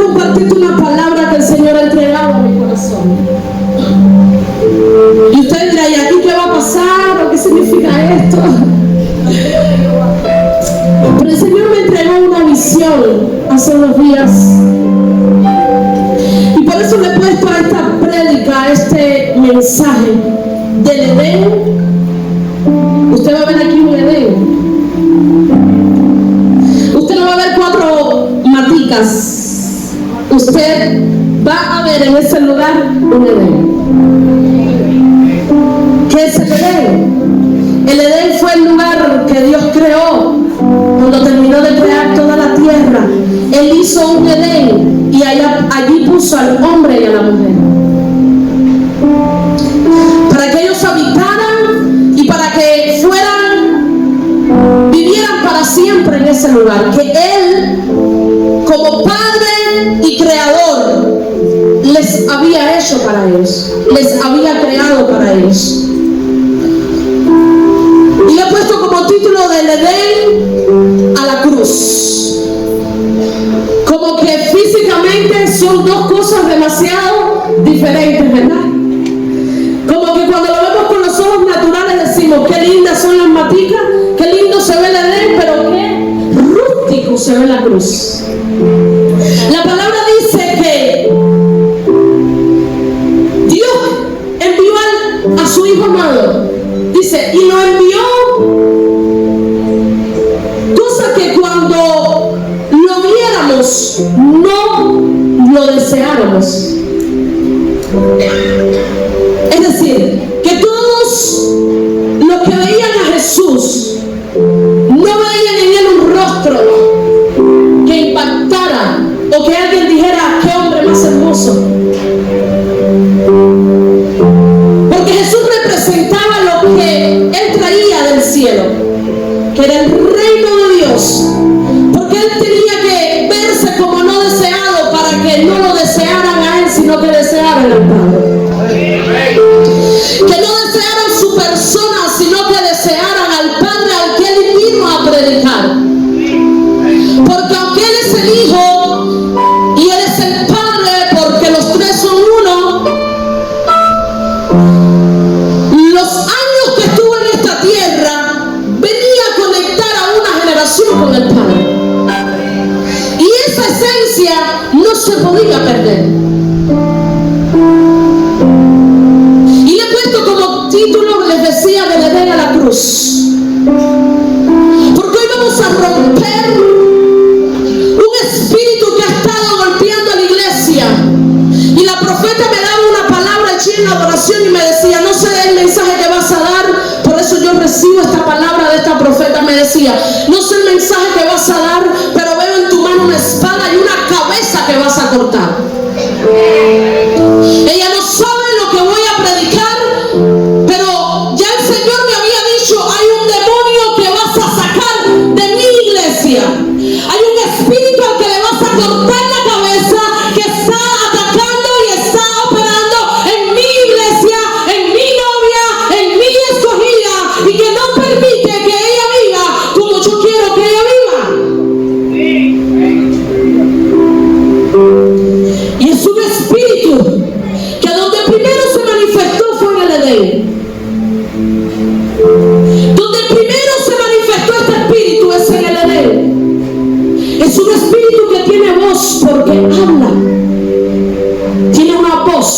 compartirte una palabra que el Señor ha entregado a mi corazón. Y usted dirá, ¿y aquí qué va a pasar? ¿O qué significa esto? Pero el Señor me entregó una visión hace unos días. Y por eso le he puesto a esta prédica, a este mensaje del Edén. Usted va a ver aquí un Edén. Usted no va a ver 4 maticas. Usted va a ver en ese lugar un Edén. ¿Qué es el Edén? El Edén fue el lugar que Dios creó cuando terminó de crear toda la tierra. Él hizo un Edén y allí puso al hombre y a la mujer para que ellos habitaran y para que vivieran para siempre en ese lugar que Él, como Padre y Creador, les había hecho para ellos, les había creado para ellos. Y le he puesto como título del Edén a la cruz. Como que físicamente son 2 cosas demasiado diferentes, ¿verdad? Como que cuando lo vemos con los ojos naturales decimos, qué lindas son las maticas, qué lindo se ve el Edén, pero qué rústico se ve la cruz. La palabra dice que Dios envió a su Hijo amado, dice, y lo envió, cosa que cuando lo viéramos no lo deseáramos. Es decir, que todos los que veían a Jesús no veían en Él un rostro que impactara o que alguien dijera, qué hombre más hermoso. Porque Jesús representaba lo que Él traía del cielo, que era el reino de Dios. Porque Él tenía que verse como no deseado para que no lo desearan a Él, sino que desearan al Padre. Que no desearan su persona, sino que desearan al Padre al que Él vino a predicar. Porque aunque Él es el Hijo y Él es el Padre, porque los 3 son uno, los años que estuvo en esta tierra venía a conectar a una generación con el Padre. Y esa esencia no se podía perder. Título les decía del Edén a la cruz, porque hoy vamos a romper un espíritu que ha estado golpeando a la iglesia. Y la profeta me daba una palabra allí en la adoración y me decía, no sé el mensaje que vas a dar, por eso yo recibo esta palabra de esta profeta. Me decía, no sé el mensaje que vas a dar, pero veo en tu mano una espada y una cabeza que vas a cortar. Ella no sabe lo que voy a predicar, pero ya el Señor me había dicho, hay un demonio que vas a sacar de mi iglesia. Hay un espíritu al que le vas a cortar la cabeza, que está atacando y está operando en mi iglesia, en mi novia, en mi escogida, y que no permite que ella viva como yo quiero que ella viva. Y es un espíritu que donde primero se manifestó fue en el Edén. Donde primero se manifestó este espíritu es en el Edén. Es un espíritu que tiene voz porque habla. Tiene una voz.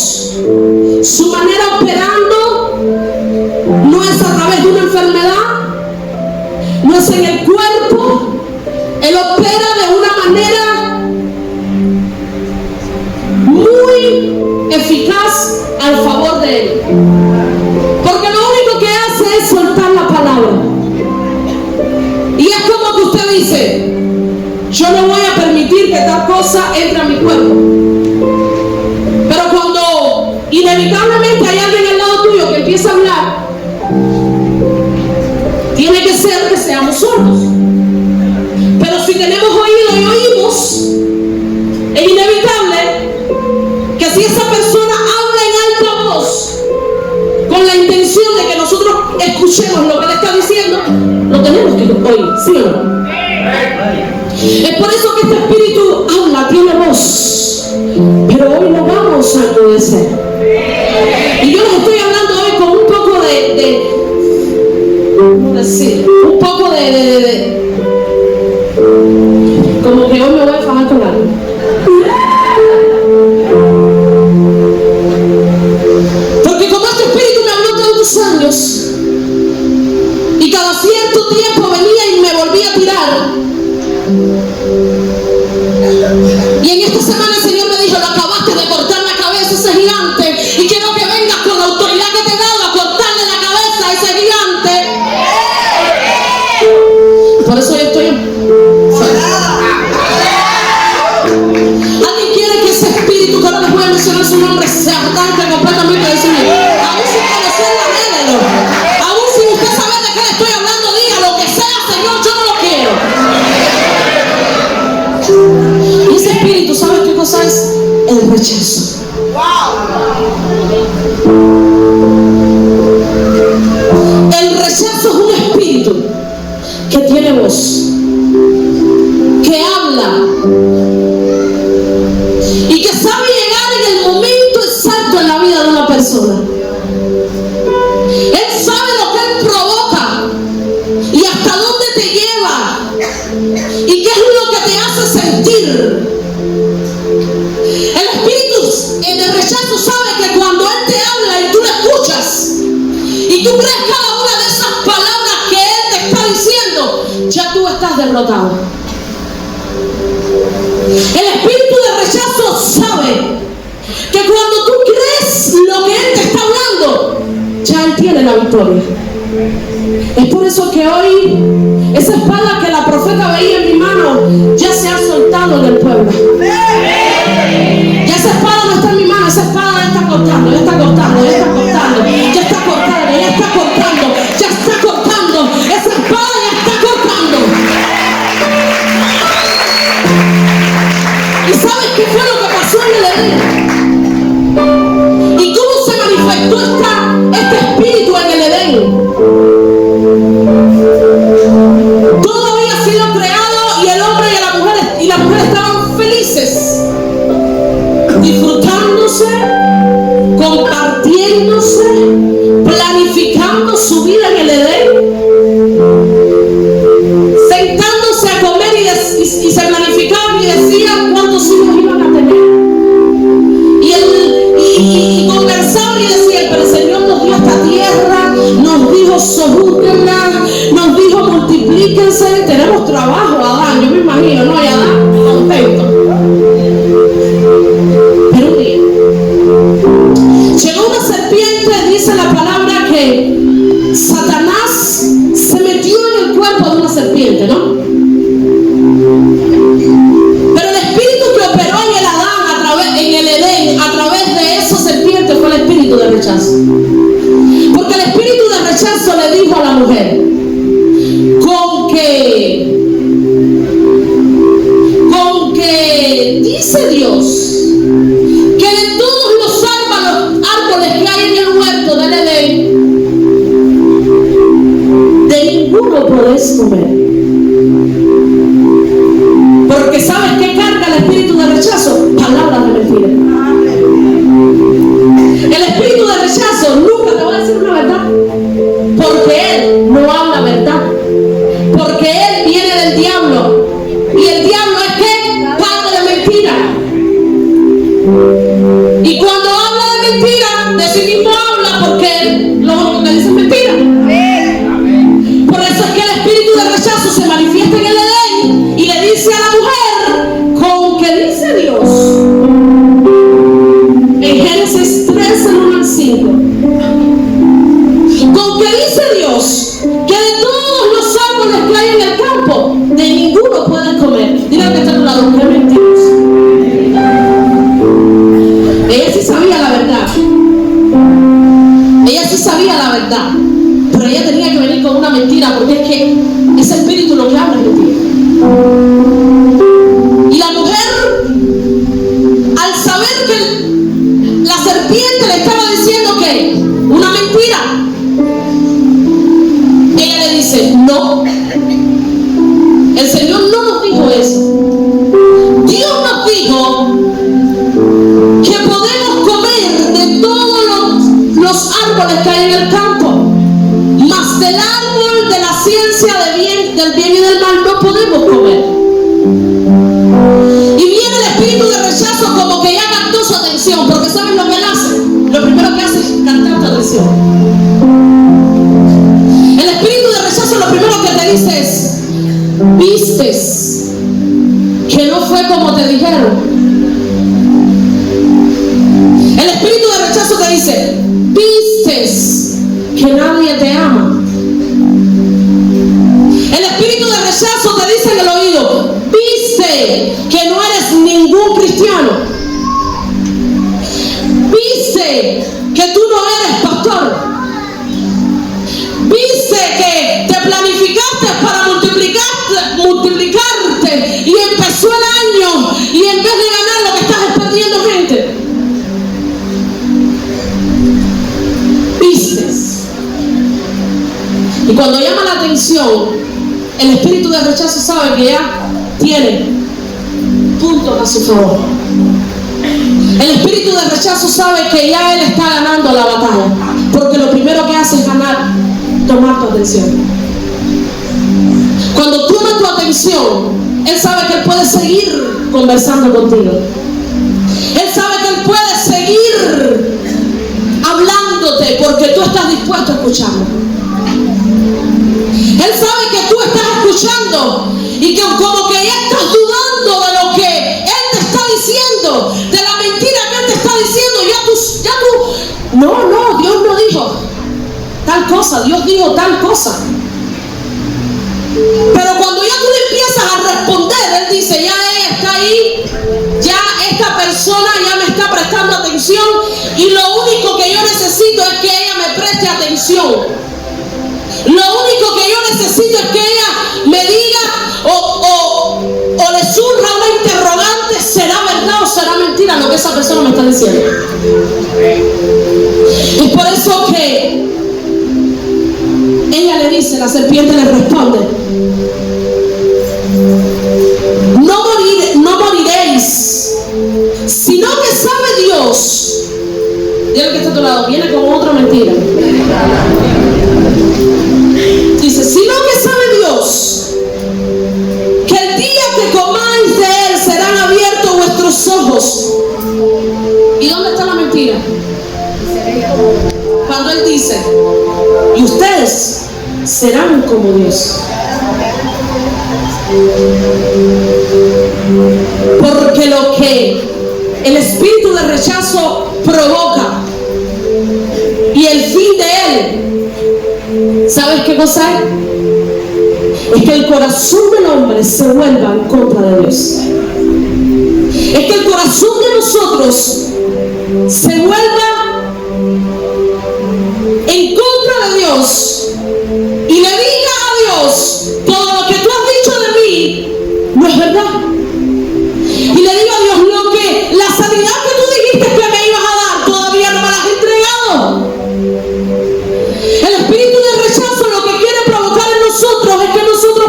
Su manera operando no es a través de una enfermedad, no es en el cuerpo. Él opera de una manera muy eficaz al favor de Él. Porque lo único que hace es soltar la palabra. Y es como que usted dice, yo no voy a permitir que tal cosa entre a mi cuerpo. Pero cuando inevitablemente hay alguien al lado tuyo que empieza a hablar, tiene que ser que seamos sordos. Pero si tenemos oído y oímos, es inevitable que si esa persona habla en alta voz con la intención de que nosotros escuchemos lo que le está diciendo, lo tenemos que oír, ¿sí o no? Es por eso que este espíritu habla, tiene voz. Pero hoy no vamos a enmudecer. Y yo les estoy hablando hoy con un poco ¿cómo decir? Un poco como que hoy me voy a fajar con algo. Porque como este espíritu me habló tantos años, y cada cierto tiempo venía y me volvía a tirar. Y en esta semana el Señor me dijo: lo acabaste de cortar la cabeza a ese gigante, y quiero que vengas con la autoridad que te he dado a cortarle la cabeza a ese gigante. Por eso yo estoy ¿alguien quiere que ese espíritu, que ahora les voy a mencionar su nombre, se arranque completamente de su vida? Aún sin conocerla, déjelo. Aún sin usted saber de qué le estoy hablando, diga: lo que sea, Señor, yo no lo quiero. Y ese espíritu, ¿sabes qué cosa es? El rechazo. El rechazo es un espíritu que tiene voz, que habla y que sabe llegar en el momento exacto en la vida de una persona. Él sabe lo que él provoca y hasta dónde te lleva y qué es lo que te hace sentir. El espíritu de rechazo sabe que cuando él te habla y tú lo escuchas y tú crees cada una de esas palabras que él te está diciendo, ya tú estás derrotado. El espíritu de rechazo sabe que cuando tú crees lo que él te está hablando, ya él tiene la victoria. Es por eso que hoy esa espada que la profeta veía en mi mano ya se ha soltado en el pueblo. Ya esa espada no está en mi mano, esa espada ya está cortando, ya está cortando, ya está cortando, ya está cortando, ya está cortando, ya está cortando, esa espada ya está cortando. ¿Y sabes qué fue lo que pasó en el Edén? ¿Y cómo se manifestó este espíritu en el Edén? Todo había sido creado y el hombre y la mujer estaban felices, disfrutándose, compartiéndose, planificando su vida en el Edén, sentándose a comer y se planificaban y decían cuántos hijos iban a tener. Y conversaban y decían: pero el Señor nos dio esta tierra, nos dijo sojúzguenla, nos dijo multiplíquense, tenemos trabajo, Adán, yo me imagino, ¿no? Y Adán contento. Pero un día llegó una serpiente, dice la palabra que Satanás se metió en el cuerpo de una serpiente, ¿no? Pero el espíritu que operó en el Adán, en el Edén, a través de esa serpiente, fue el espíritu de rechazo. Porque el espíritu de rechazo le dijo a la mujer: con que dice Dios que de todos los árboles que hay en el huerto del Edén, de ninguno podés comer. Porque ¿sabes qué carga el espíritu de rechazo? Palabras de mentira. El espíritu de rechazo nunca te va a decir una verdad, porque él no habla verdad, porque él viene del diablo, y el diablo es que padre de mentira. Y cuando habla de mentira, de sí mismo habla, porque él lo único que dice es mentira. Por eso es que el espíritu de rechazo se manifiesta en el Edén y le dice a la mujer: con que dice Dios, en Génesis 13, 1 al 5, con que dice Dios que de todos los árboles que hay en el campo, de ninguno pueden comer. Dile que está a tu lado: qué mentiroso. Ella sí sabía la verdad. Ella sí sabía la verdad. Pero ella tenía que venir con una mentira, porque es que ese espíritu lo que habla es mentira. Y la mujer, al saber que la serpiente le estaba diciendo que una mentira, ella le dice: no, el Señor no nos dijo eso. bien y del mal no podemos comer. Y viene el espíritu de rechazo como que ya captó su atención, porque ¿saben lo que él hace? Lo primero que hace es captar tu atención. El espíritu de rechazo lo primero que te dice es: vistes que no fue como te dijeron. El espíritu de rechazo te dice: vistes que nadie te ama. El espíritu de rechazo te dice en el oído: viste que no eres ningún cristiano. Viste que tú no eres pastor. Viste que te planificaste para multiplicarte y empezó el año y en vez de ganar lo que estás es perdiendo gente. Vistes. Y cuando llama la atención, el espíritu de rechazo sabe que ya tiene puntos a su favor. El espíritu de rechazo sabe que ya él está ganando la batalla, porque lo primero que hace es tomar tu atención. Cuando toma tu atención, él sabe que él puede seguir conversando contigo. Él sabe que él puede seguir hablándote porque tú estás dispuesto a escucharlo. Él sabe que tú estás escuchando y que como que ya estás dudando de lo que él te está diciendo, de la mentira que él te está diciendo. Ya tú, no, Dios no dijo tal cosa, Dios dijo tal cosa. Pero cuando ya tú le empiezas a responder, él dice: ya ella está ahí, ya esta persona ya me está prestando atención y lo único que yo necesito es que ella me preste atención. Lo único que yo necesito es que ella me diga o le surja una interrogante: ¿será verdad o será mentira lo que esa persona me está diciendo? Es por eso que ella le dice, la serpiente le responde: no moriréis, sino que sabe Dios. Dile que está a tu lado, viene con otra mentira. Dice: sino que sabe Dios que el día que comáis de él serán abiertos vuestros ojos. ¿Y dónde está la mentira? Cuando él dice: y ustedes serán como Dios. Porque lo que el espíritu de rechazo provoca y el fin de él, ¿sabes qué cosa es? Es que el corazón del hombre se vuelva en contra de Dios. Es que el corazón de nosotros se vuelva en contra de Dios y le diga a Dios: todo lo que tú has dicho de mí no es verdad. Y le diga a Dios: la sanidad que tú dijiste que me ibas a dar, todavía no me la has entregado. El espíritu de rechazo lo que quiere provocar en nosotros es que nosotros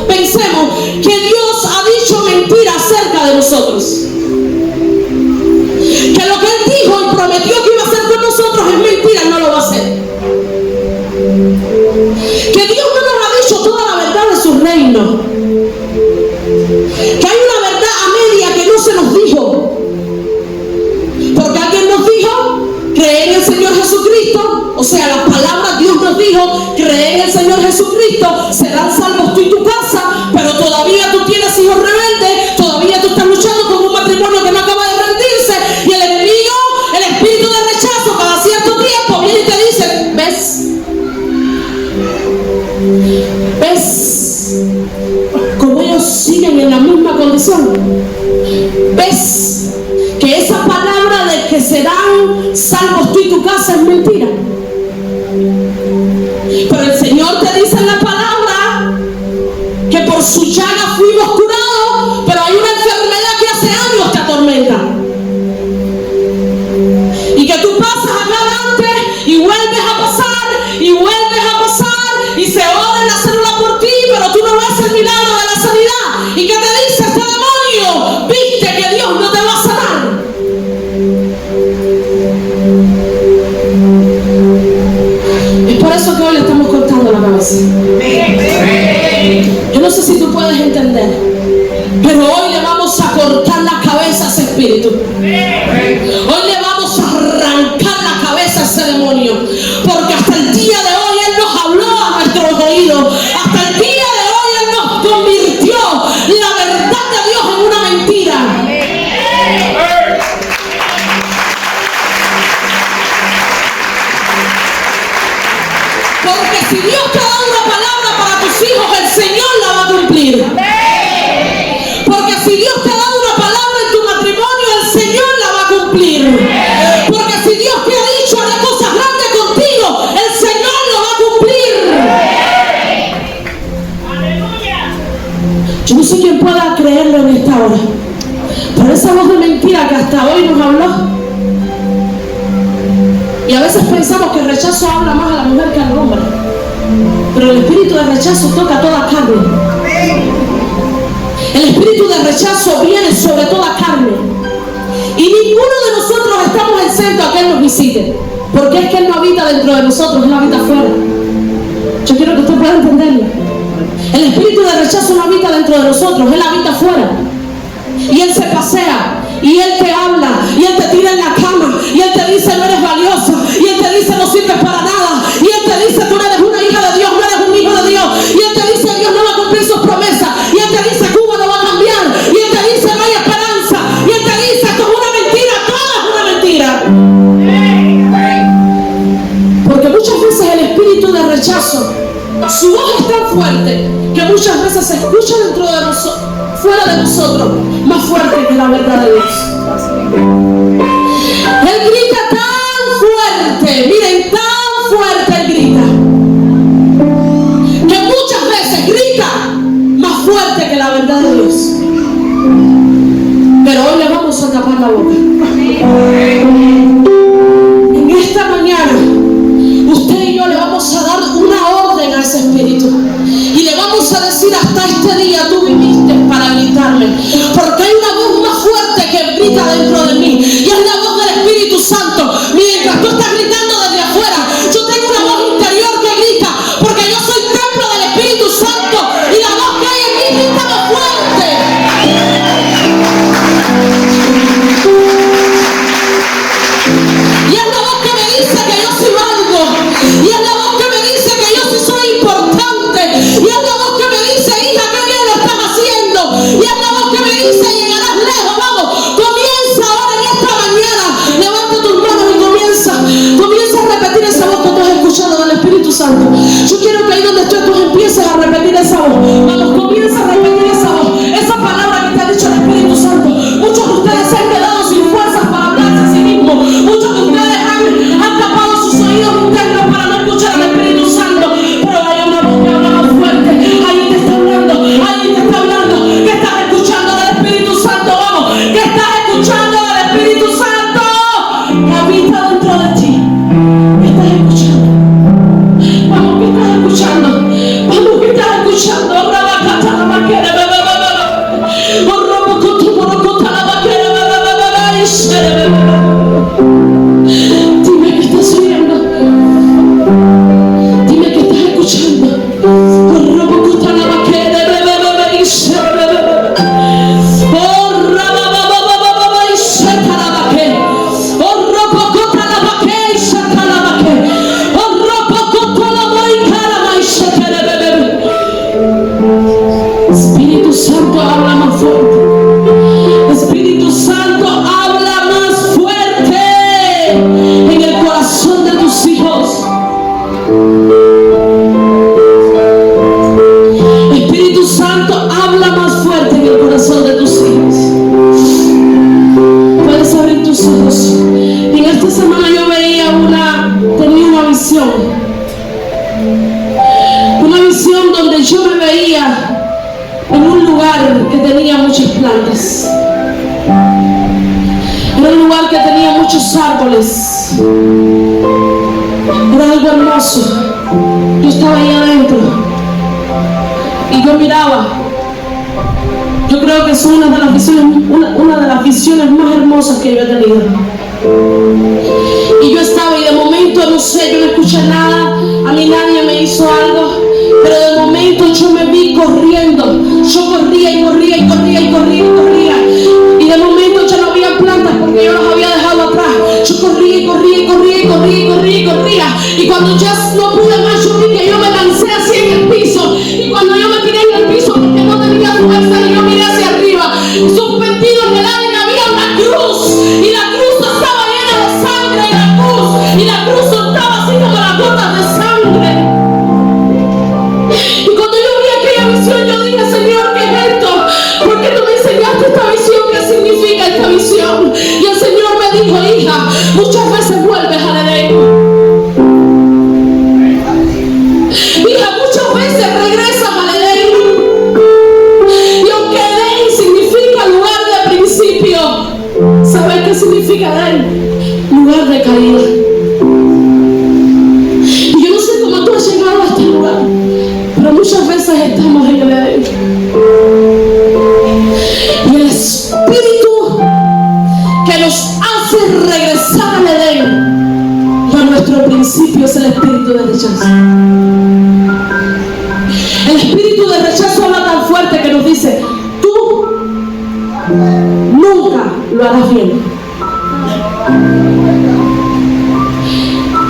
pensemos que Dios ha dicho mentira acerca de nosotros. Que lo que Él dijo y prometió que iba a hacer con nosotros es mentira, no lo va a hacer. Que Dios no nos ha dicho toda la verdad de su reino. Que hay una verdad a media que no se nos dijo. Porque alguien nos dijo: cree en el Señor Jesucristo. O sea, las palabras, Dios nos dijo: cree en el Señor Jesucristo, serán salvos tú y tu casa. Pero todavía tú tienes hijos rebeldes, todavía tú estás luchando con un matrimonio que no acaba de rendirse. Y el enemigo, el espíritu de rechazo, cada cierto tiempo viene y te dice: ¿ves cómo ellos siguen en la misma condición? ¿Ves que esa palabra de que serán salvos tú y tu casa es mentira? Pero el Señor te dice en la palabra que por su llaga fuimos curados, pero hay una enfermedad que hace años te atormenta. Y que tú pasas acá adelante y vuelves a pasar y vuelves a pasar y se ora en la célula por ti, pero tú no ves el milagro de la sanidad. ¿Y qué te dice este demonio? ¿Viste que Dios no te va a sanar? Es por eso que hoy le estamos contando no sé si tú puedes entender, pero hoy le vamos a cortar la cabeza a ese espíritu. Hoy le vamos a arrancar la cabeza a ese demonio, porque hasta el día de hoy Él nos habló a nuestros oídos. Hasta el día de hoy Él nos convirtió la verdad de Dios en una mentira. Porque si Dios te da una palabra para tus hijos, el Señor la va a cumplir. Porque si Dios te da una palabra en tu matrimonio, el Señor la va a cumplir. Porque si Dios te ha dicho haré cosas grandes contigo, el Señor lo va a cumplir. Yo no sé quién pueda creerlo en esta hora, pero esa voz de mentira que hasta hoy nos habló. Y a veces pensamos que el rechazo habla más a la mujer que al hombre, pero el espíritu de rechazo toca toda carne. El espíritu de rechazo viene sobre toda carne. Y ninguno de nosotros estamos exentos a que Él nos visite, porque es que Él no habita dentro de nosotros, Él habita afuera. Yo quiero que usted pueda entenderlo. El espíritu de rechazo no habita dentro de nosotros, Él habita afuera. Y Él se pasea, y Él te habla, y Él te tira en la cama, y Él te dice no eres valiosa, y Él te dice no sirves para nada, y Él te dice tú no eres una hija de Dios, no eres un hijo de Dios, y Él te dice Dios no va a cumplir sus promesas, y Él te dice Cuba no va a cambiar, y Él te dice no hay esperanza, y Él te dice esto es una mentira, todo es una mentira. Porque muchas veces el espíritu de rechazo, su voz es tan fuerte que muchas veces se escucha dentro de nosotros, fuera de nosotros, más fuerte que la verdad de Dios. Él grita tan fuerte, miren, tan fuerte Él grita, que muchas veces grita más fuerte que la verdad de Dios. Pero hoy le vamos a tapar la boca. En esta mañana, usted y yo le vamos a dar una orden a ese espíritu. Y le vamos a decir hasta este día tú viniste para gritarme, porque hay una voz más fuerte que grita dentro de mí, y es la voz del Espíritu Santo. Mientras tú estás gritando desde afuera, yo tengo una voz interior que grita, porque yo soy templo del Espíritu Santo, y la voz que hay en mí grita más fuerte. Y es la voz que me dice que yo soy algo, y es la voz que me dice que yo sí soy importante, y es la voz que me dice hija que bien lo estás haciendo, y es la voz que me dice llegarás lejos. Vamos, comienza ahora en esta mañana, levanta tus manos y comienza a repetir esa voz que tú has escuchado del Espíritu Santo. Yo quiero que ahí donde estés tú empieces a repetir esa voz. Vamos, comienza a repetir esa voz, esa palabra que te ha dicho el Espíritu Santo. Muchos de ustedes se han quedado sin fuerzas para hablarse a sí mismos, muchos de ustedes han tapado sus oídos internos para no escuchar al Espíritu Santo, pero hay una voz que habla más fuerte. Alguien te está hablando, alguien te está hablando, que estás escuchando del Espíritu Santo. Vamos, que estás escuchando del Espíritu Santo que habita dentro de ti. ¿Qué estás escuchando? Vamos, ¿qué estás escuchando? Vamos, ¿qué estás escuchando? Dime que estás oyendo. Dime que estás escuchando. Espíritu Santo habla más fuerte. Espíritu Santo habla más fuerte en el corazón de tus hijos. Espíritu Santo habla más fuerte en el corazón de tus hijos. Puedes abrir tus ojos. En esta semana yo tenía una visión. Una visión donde yo me veía en un lugar que tenía muchas plantas. Era un lugar que tenía muchos árboles. Era algo hermoso. Yo estaba ahí adentro y yo miraba. Yo creo que es una de las visiones más hermosas que yo he tenido. Y yo estaba y de momento, no sé, yo no escuché nada, a mí nadie me hizo algo, pero de momento yo me vi corriendo significa Edén? Lugar de caída. Y yo no sé cómo tú has llegado a este lugar, pero muchas veces estamos en el Edén. Y el espíritu que nos hace regresar al Edén, a nuestro principio, es el espíritu de rechazo. El espíritu de rechazo habla tan fuerte que nos dice: tú nunca lo harás bien.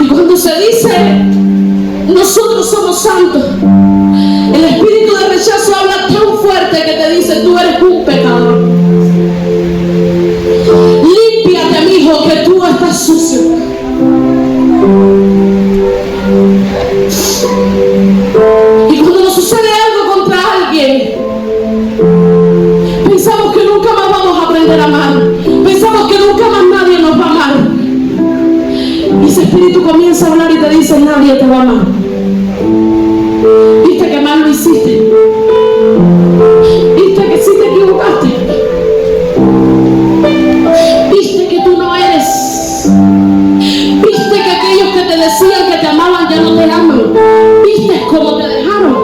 Y cuando se dice nosotros somos santos, el espíritu de rechazo habla tan fuerte que te dice: tú eres un pecador. Límpiate, mi hijo, que tú estás sucio. Y cuando nos sucede algo contra alguien, pensamos que nunca más vamos a aprender a amar. Pensamos que nunca más nadie nos va a amar. Y ese espíritu comienza a hablar y te dice: nadie te va a amar. Viste que mal lo hiciste. Viste que sí te equivocaste. Viste que tú no eres. Viste que aquellos que te decían que te amaban ya no te aman. Viste cómo te dejaron.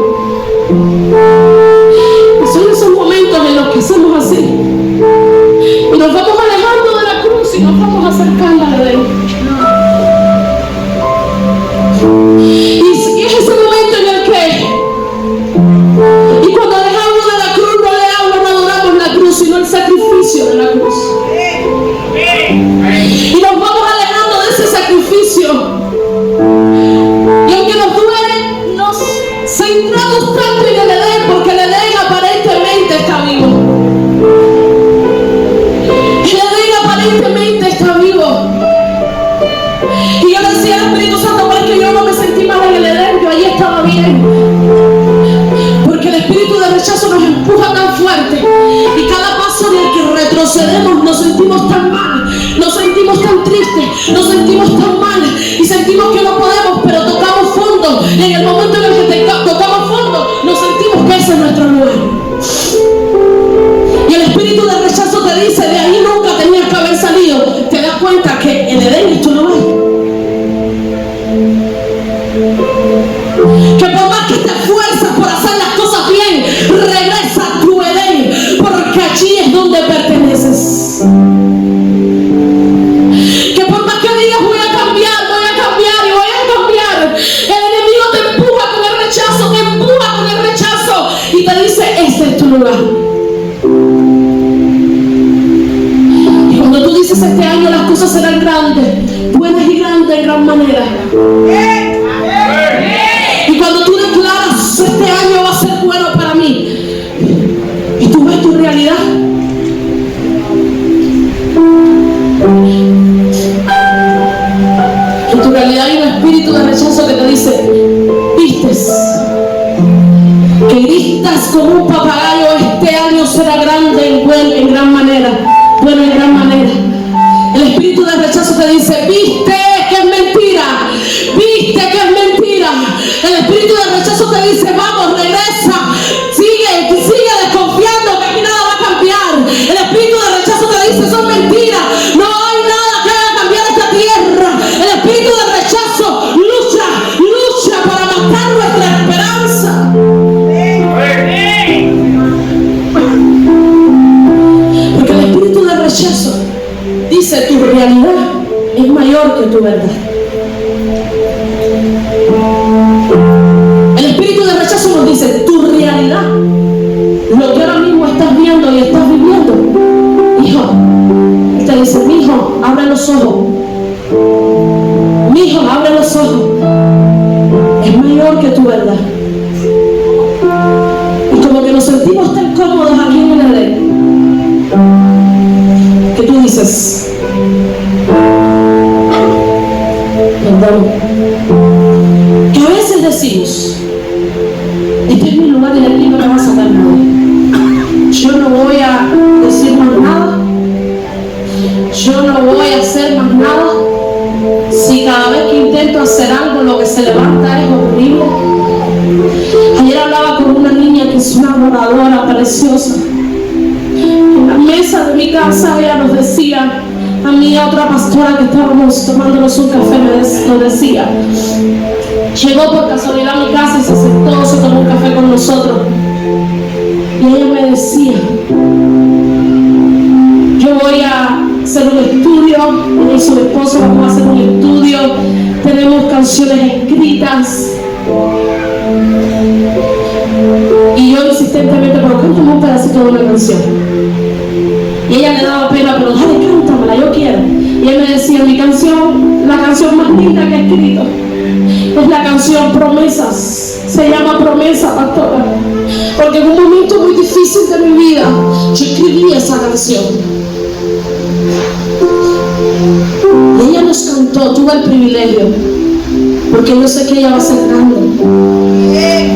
Y son esos momentos en los que hacemos así. Y nos vamos alejando de la cruz y nos vamos acercando a Él. Y es ese momento en el que, y cuando les hablo de la cruz, no le hablo, no adoramos la cruz, sino el sacrificio de la cruz. Y nos vamos alejando de ese sacrificio. Y aunque nos duele, nos centramos tanto en el Edén, porque el Edén aparentemente está vivo. El Edén aparentemente está vivo. Y yo decía al Espíritu Santo: pero es que yo no me sentí mal en el Edén, yo allí estaba bien. Porque el espíritu de rechazo nos empuja tan fuerte, y cada paso en el que retrocedemos nos sentimos tan mal, nos sentimos tan tristes, nos sentimos tan mal, y sentimos que no podemos, pero tocamos fondo. Y en el momento en el que tocamos fondo, nos sentimos que ese es nuestro lugar. Y el espíritu de rechazo te dice: de ahí nunca tenías que haber salido. Te das cuenta que el Edén es tu lugar. Que por más que te esfuerzas por hacer las cosas bien, regresa a tu Edén, porque allí es donde perteneces. Que por más que digas: voy a cambiar y voy a cambiar, el enemigo te empuja con el rechazo, te empuja con el rechazo y te dice: este es tu lugar. Y cuando tú dices: este año las cosas serán grandes, buenas y grandes en gran manera. Y cuando tú declaras: este año va a ser bueno para mí, y tú ves tu realidad, en tu realidad hay un espíritu de rechazo que te dice: vistes, que gritas como un papagayo, este año será grande en gran manera, bueno en gran manera. El espíritu de rechazo te dice: viste que es mentira, viste que es mentira. El espíritu de rechazo te dice: vamos, regresa, sigue desconfiando que aquí nada va a cambiar. El espíritu de rechazo te dice: son mentiras, no hay nada que haga cambiar esta tierra. El espíritu de rechazo lucha para matar nuestra esperanza. Porque el espíritu de rechazo dice: tu realidad es mayor que tu verdad. El espíritu de rechazo nos dice: tu realidad, lo que ahora mismo estás viendo y estás viviendo, hijo, te dice: mi hijo, abre los ojos, mi hijo, abre los ojos, es mayor que tu verdad. Y como que nos sentimos tan cómodos aquí en el Edén, que tú dices: perdón. Que a veces decimos: este es mi lugar y de aquí no me va a sacar nadie. Yo no voy a decir más nada, yo no voy a hacer más nada. Si cada vez que intento hacer algo, lo que se levanta es horrible. Ayer hablaba con una niña que es una adoradora preciosa. En la mesa de mi casa ella nos decía: A mí otra pastora que estábamos tomándonos un café nos decía, llegó por casualidad a mi casa y se sentó, se tomó un café con nosotros. Y ella me decía, yo voy a hacer un estudio, ella y su esposo vamos a hacer un estudio, tenemos canciones escritas. Y yo insistentemente, pero cántame un pedacito de una canción. Y ella le daba pena, pero dale, cántamela, yo quiero. Y él me decía, mi canción, la canción más linda que he escrito, es la canción Promesas. Se llama Promesa, pastora. Porque en un momento muy difícil de mi vida, yo escribí esa canción. Y ella nos cantó, tuve el privilegio, porque yo sé que ella va a ser grande.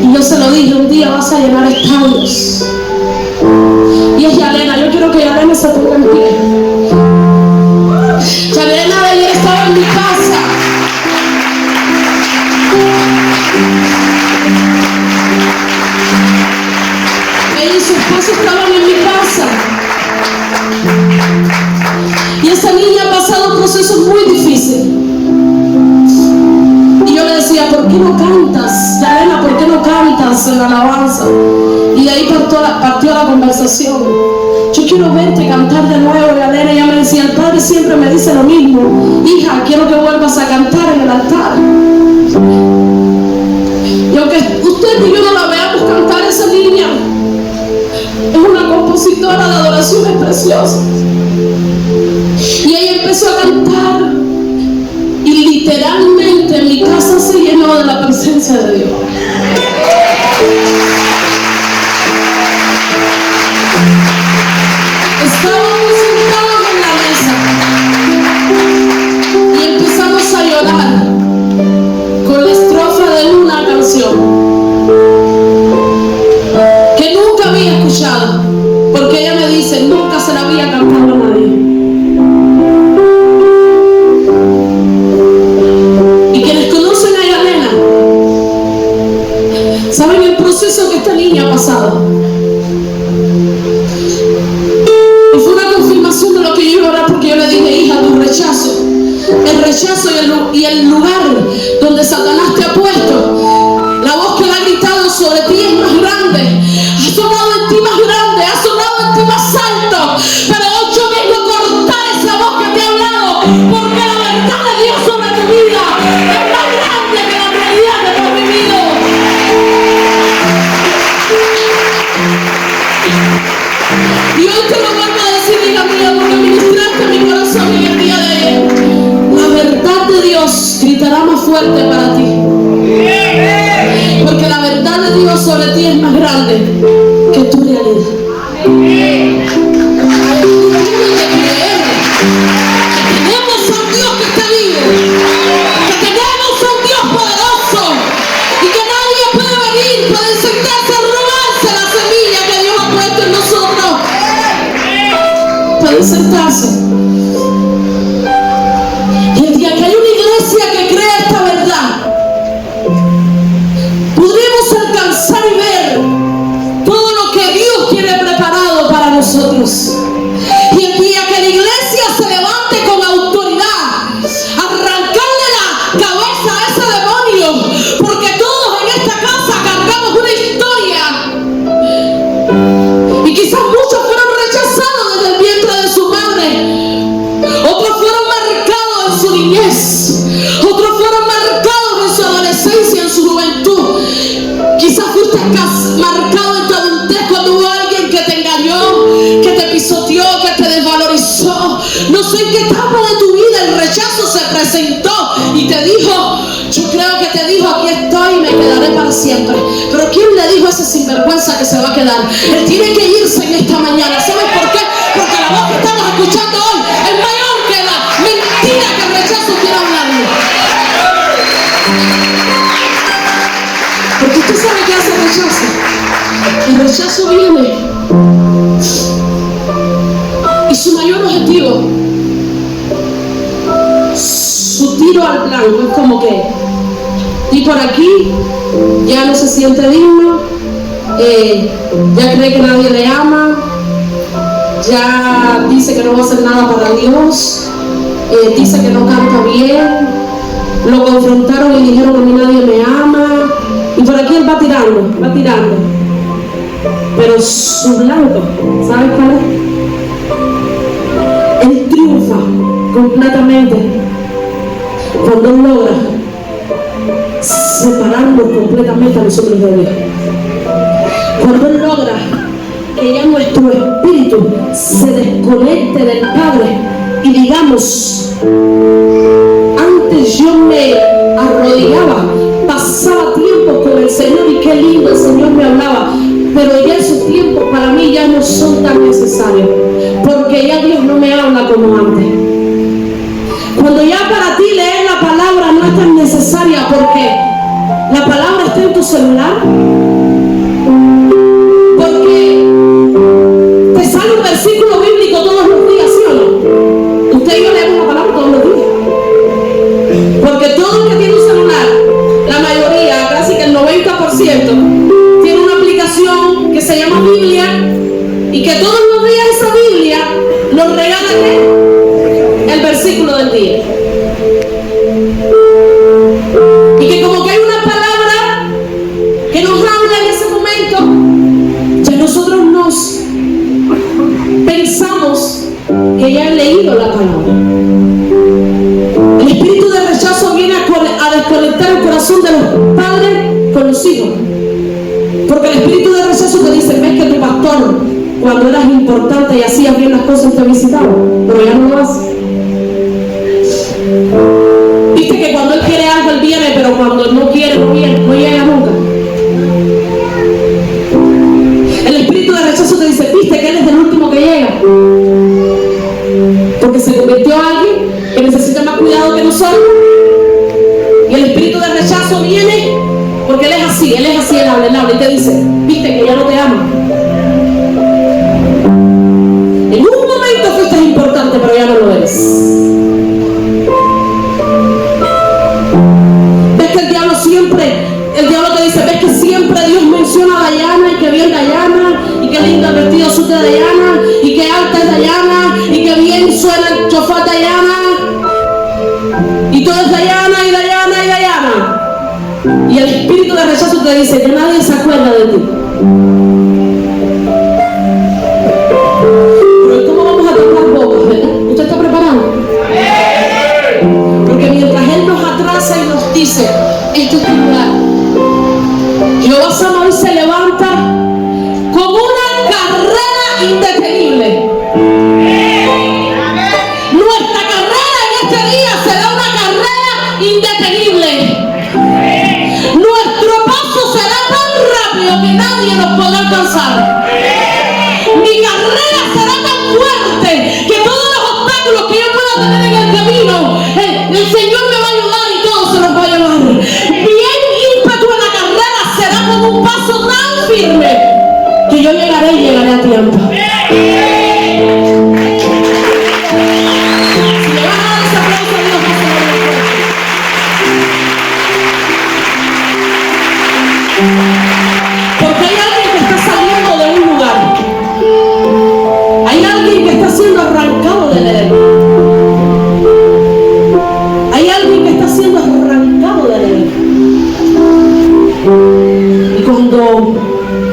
Y yo se lo dije, un día vas a llenar estadios. Y es Yalena, yo quiero que Yalena se ponga en pie. Yalena ayer estaba en mi casa. Ella y su esposo estaban en mi casa. Y esa niña ha pasado procesos muy difíciles. Y yo le decía, ¿por qué no cantas? Yalena, ¿por qué no cantas en la alabanza? Y de ahí partió la conversación. Yo quiero verte cantar de nuevo, Yalena. Ella me decía, el Padre siempre me dice lo mismo. Hija, quiero que vuelvas a cantar en el altar. Y aunque usted y yo no la veamos cantar, esa niña es una compositora de adoraciones preciosas. Y ella empezó a cantar. Y literalmente mi casa se llenó de la presencia de Dios. Estábamos sentados en la mesa y empezamos a llorar con la estrofa de una canción que nunca había escuchado, porque ella me dice, nunca se la había cantado a nadie. ¿Saben el proceso que esta niña ha pasado? Y fue una confirmación de lo que yo iba a orar, porque yo le dije, hija, tu rechazo, el rechazo y el lugar donde Satanás te ha puesto, la voz que le ha gritado sobre ti es más grande, ha sonado en ti más grande, ha sonado en ti más alto, pero hoy yo vengo a cortar esa voz que te ha hablado, porque la verdad de Dios sobre tu vida es más grande que la realidad que tú has vivido. Y hoy te lo vuelvo a decir, hija mía, porque ministraste mi corazón en el día de ayer. La verdad de Dios gritará más fuerte para ti, porque la verdad de Dios sobre ti es más grande que tu realidad. Tenemos a un Dios que está vivo, que tenemos a un Dios poderoso y que nadie puede venir, puede sentarse a robarse la semilla que Dios ha puesto en nosotros. Puede sentarse. Y el día que hay una iglesia que crea esta verdad, podremos alcanzar y ver todo lo que Dios tiene preparado para nosotros. Y el día que la iglesia se levante con autoridad, arrancarle la cabeza a ese demonio, porque todos en esta casa cargamos una historia. Y quizás muchos fueron rechazados desde el vientre de su madre, otros fueron marcados en su niñez, otros fueron marcados en su adolescencia, en su juventud. Quizás fuiste marcado en tu adultez cuando hubo alguien que te engañó, que te pisoteó, que te desvalorizó. No sé en qué etapa de tu vida el rechazo se presentó y te dijo, yo creo que te dijo, aquí estoy y me quedaré para siempre. Pero ¿quién le dijo a ese sinvergüenza que se va a quedar? Él tiene que irse en esta mañana. ¿Sabes por qué? Porque la voz que estamos escuchando hoy es mayor que la mentira que el rechazo quiere hablarle. Porque usted sabe qué hace el rechazo. El rechazo viene y su mayor objetivo, su tiro al blanco, es como que, y por aquí ya no se siente digno, ya cree que nadie le ama, ya dice que no va a hacer nada para Dios, dice que no canta bien, lo confrontaron y dijeron: a mí nadie me ama, y por aquí él va tirando, pero su blanco, ¿sabes cuál es? Él triunfa completamente cuando él logra separarnos completamente a los hombres de Dios, cuando él logra que ya nuestro espíritu se desconecte del Padre y digamos: antes yo me arrodillaba, pasaba tiempo con el Señor y qué lindo el Señor me hablaba, pero ya esos tiempos para mí ya no son tan necesarios, porque ya Dios no me habla como antes. Cuando ya para ti leer la palabra no es tan necesaria, porque la palabra está en tu celular, porque te sale un versículo bíblico todos los días, ¿sí o no? Usted y yo leemos la palabra todos los días, porque todo el que tiene un celular, la mayoría, casi que el 90%, tiene una aplicación que se llama Biblia, y que todos los días esa Biblia nos regala ¿qué? El versículo del día. Y que como que hay una palabra que nos habla en ese momento, ya nosotros nos pensamos que ya he leído la palabra. El espíritu de rechazo viene a desconectar el corazón de los padres con los hijos, porque el espíritu de rechazo te dice: ves que tu pastor, cuando eras importante y hacías bien las cosas, te visitaba, pero ya no lo hace. Viste que cuando él quiere algo, él viene, pero cuando él no quiere, no viene, no llega nunca. El espíritu de rechazo te dice: viste que él es el último que llega, porque se convirtió en alguien que necesita más cuidado que nosotros. Y el espíritu de rechazo viene porque él es así, él habla y te dice: viste que ya no te ama. En un momento fuiste importante, pero ya no lo eres. Ves que el diablo te dice: ves que siempre Dios menciona a Dayana, y que bien Dayana, y que lindo el vestido azul de Dayana, y que alta es Dayana, y que bien suena el chofar Dayana, y todo es Dayana y Dayana y Dayana. Y el espíritu de rechazo te dice: que nadie se acuerda de ti. Pero ¿cómo vamos a tocar bocas, verdad? ¿Usted está preparado? Porque mientras Él nos atrasa y nos dice: este es tu lugar, Jehová Sabaoth se levanta con una carrera indetenible. Nuestra carrera en este día será una carrera indetenible. Nuestro paso será tan rápido que nadie nos podrá alcanzar. Mi carrera será tan fuerte que todos los obstáculos que yo pueda tener en el camino, el Señor me va a ayudar y todo se los va a llevar. Bien ímpetu en la carrera será como un paso tan firme que yo llegaré y llegaré a tiempo. Porque hay alguien que está saliendo de un lugar. Hay alguien que está siendo arrancado del Edén. Hay alguien que está siendo arrancado del Edén.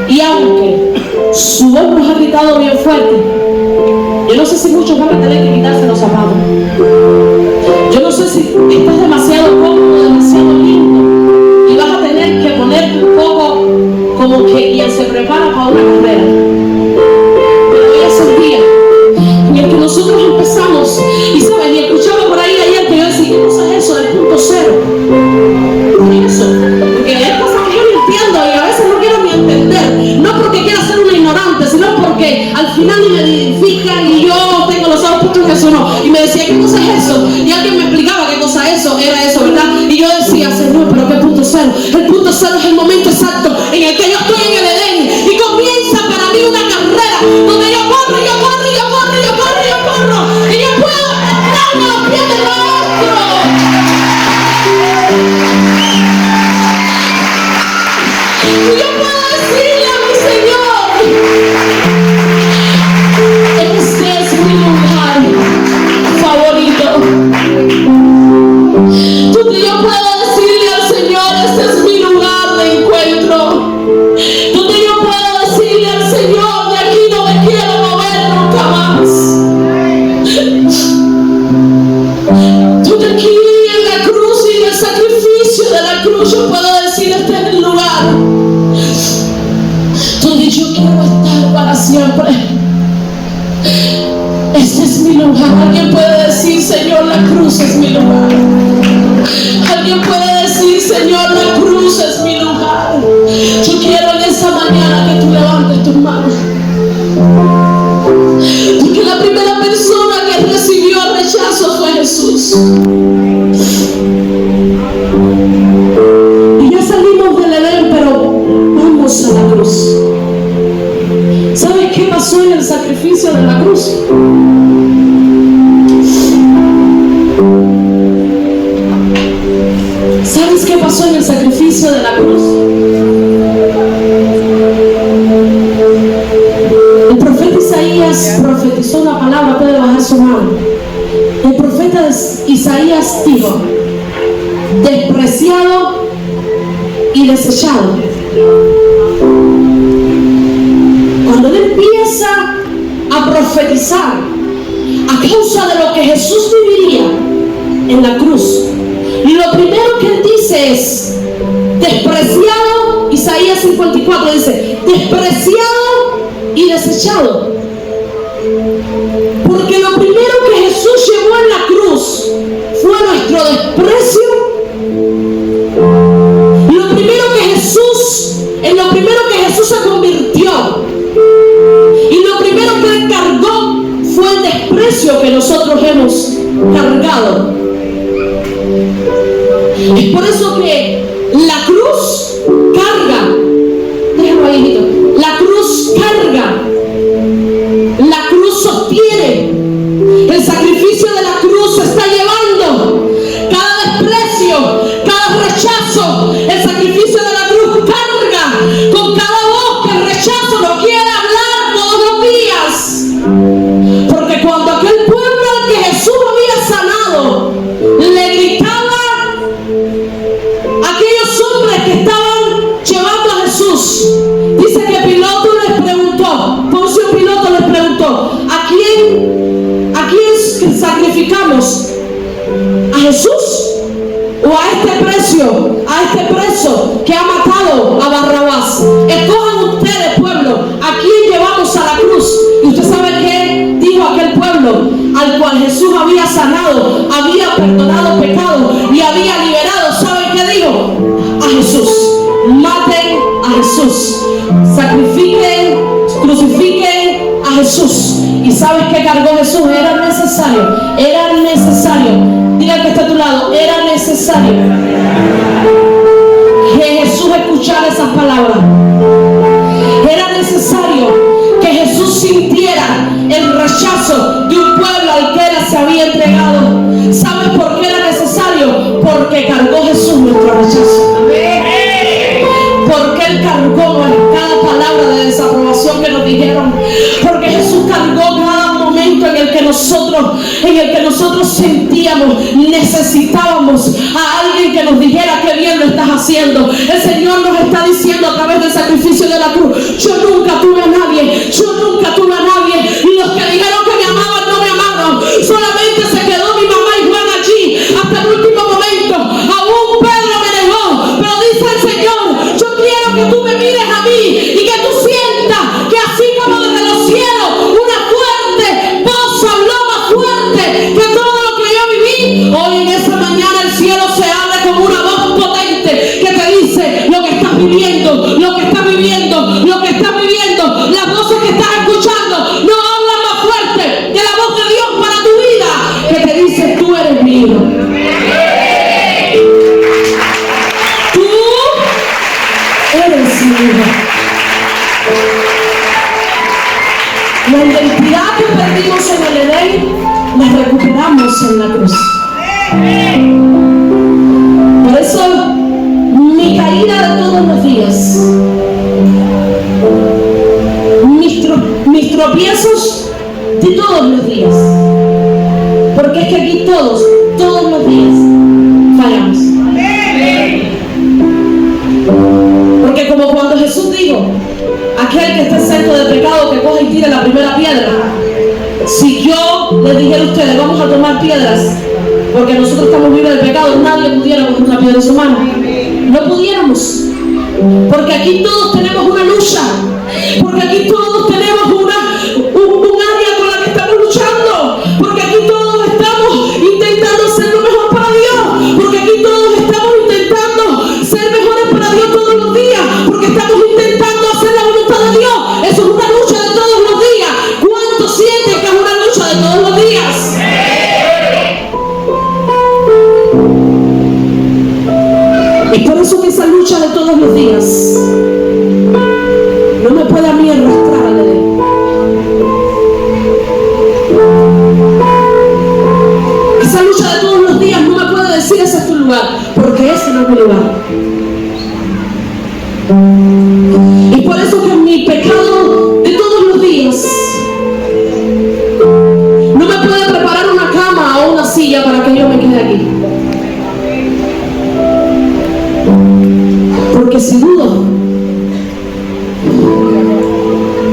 Y aunque su voz nos ha gritado bien fuerte, yo no sé si muchos van a tener que quitarse los zapatos. Yo no sé si estás demasiado cómodo, demasiado lindo, y vas a tener que ponerte un poco como que quien se prepara para una carrera. Pero hoy es el día en el que nosotros empezamos. Y saben, y escuchaba por ahí ayer que yo decía: ¿qué cosa es eso del punto cero? ¿Qué es eso? Porque hay cosas que yo no entiendo y a veces no quiero ni entender. No porque quiera ser una ignorante, sino porque al final me edifican y yo tengo los ojos puestos en Jesús. No. Y me decía: ¿qué cosa es eso? Y alguien me explicaba qué cosa eso era eso, ¿verdad? Y yo decía: Señor, pero ¿qué punto cero? El punto cero es el momento exacto en el que yo estoy en el Edén y comienza para mí una carrera donde yo corro, yo corro, yo corro, yo corro, yo corro, y yo puedo encontrarme a los pies del maestro. Y yo puedo decirle a mi Señor: este es mi lugar favorito. Señor, la cruz es mi lugar? Alguien puede decir, Señor, la cruz es mi lugar. Yo quiero en esta mañana que tú levantes tus manos. Porque la primera persona que recibió el rechazo fue Jesús. Y ya salimos del Edén, pero vamos a la cruz. ¿Sabes qué pasó en el sacrificio de la cruz? ¿Sabes qué pasó en el sacrificio de la cruz? El profeta Isaías profetizó una palabra, puede bajar su mano. El profeta Isaías dijo: despreciado y desechado. Cuando él empieza a profetizar a causa de lo que Jesús viviría en la cruz, y lo primero que él dice es despreciado. Isaías 54 dice despreciado y desechado, porque lo primero que Jesús llevó en la cruz fue nuestro desprecio. En lo primero que Jesús se convirtió, y lo primero que él cargó fue el desprecio que nosotros hemos cargado. Es por eso que la cruz carga, déjalo ahí, hijito. La cruz carga, la cruz sostiene. El sacrificio de la cruz está llevando cada desprecio, cada rechazo. El sacrificio de la cruz carga con cada voz que el rechazo no quiere hablar todos los días. Porque cuando aquel pueblo al que Jesús había sanado le gritaba a aquellos hombres que estaban llevando a Jesús, dice que Pilato les preguntó, Poncio Pilato les preguntó: ¿a quién sacrificamos? ¿A Jesús o a este preso que ha matado a Barrabás? Escojan ustedes, pueblo, ¿a quién llevamos a la cruz? Y usted sabe qué dijo aquel pueblo al cual Jesús había sanado, había perdonado pecados y había liberado. ¿Saben qué dijo? A Jesús. Maten a Jesús, sacrifiquen, crucifiquen a Jesús. ¿Y sabes qué cargó Jesús? Era necesario. Diga que está a tu lado, era necesario que Jesús escuchara esas palabras. Era necesario que Jesús sintiera el rechazo de un pueblo al que él se había entregado. ¿Sabes por qué era necesario? Porque cargó Jesús nuestro rechazo. Porque él cargó cada palabra de desaprobación que nos dijeron. Porque Jesús cargó cada momento en el que nosotros sentíamos, necesitábamos a alguien que nos dijera qué bien lo estás haciendo. El Señor nos está diciendo a través del sacrificio de la cruz: yo nunca tuve a nadie. Y los que dijeron que me amaban no me amaron. Solamente se quedó mi mamá y Juan allí hasta el último momento. Aún Pedro me negó, pero dice el Señor: yo quiero que tú me mires a mí y que tú sientas que así como desde los cielos una fuerte voz habló más fuerte que todo lo que yo viví, hoy en esa mañana el cielo se abre como una voz potente que te dice lo que estás viviendo. Las voces que estás escuchando no hablan más fuerte que la voz de Dios para tu vida, que te dice: tú eres mío. Tú eres mío. La identidad que perdimos en el Edén la recuperamos en la cruz. Por eso mi caída de todos los días, mis tropiezos de todos los días, porque es que aquí todos los días fallamos. Porque como cuando Jesús dijo: aquel que esté exento de pecado que coja y tire la primera piedra. Si yo les dijera a ustedes: vamos a tomar piedras, porque nosotros estamos libres del pecado, nadie pudiera coger una piedra en su mano. No pudiéramos, porque aquí todos tenemos una lucha, porque aquí todos tenemos un área con la que estamos luchando, porque aquí todos estamos no es mi lugar. Y por eso que mi pecado de todos los días no me puede preparar una cama o una silla para que yo me quede aquí. Porque si dudo,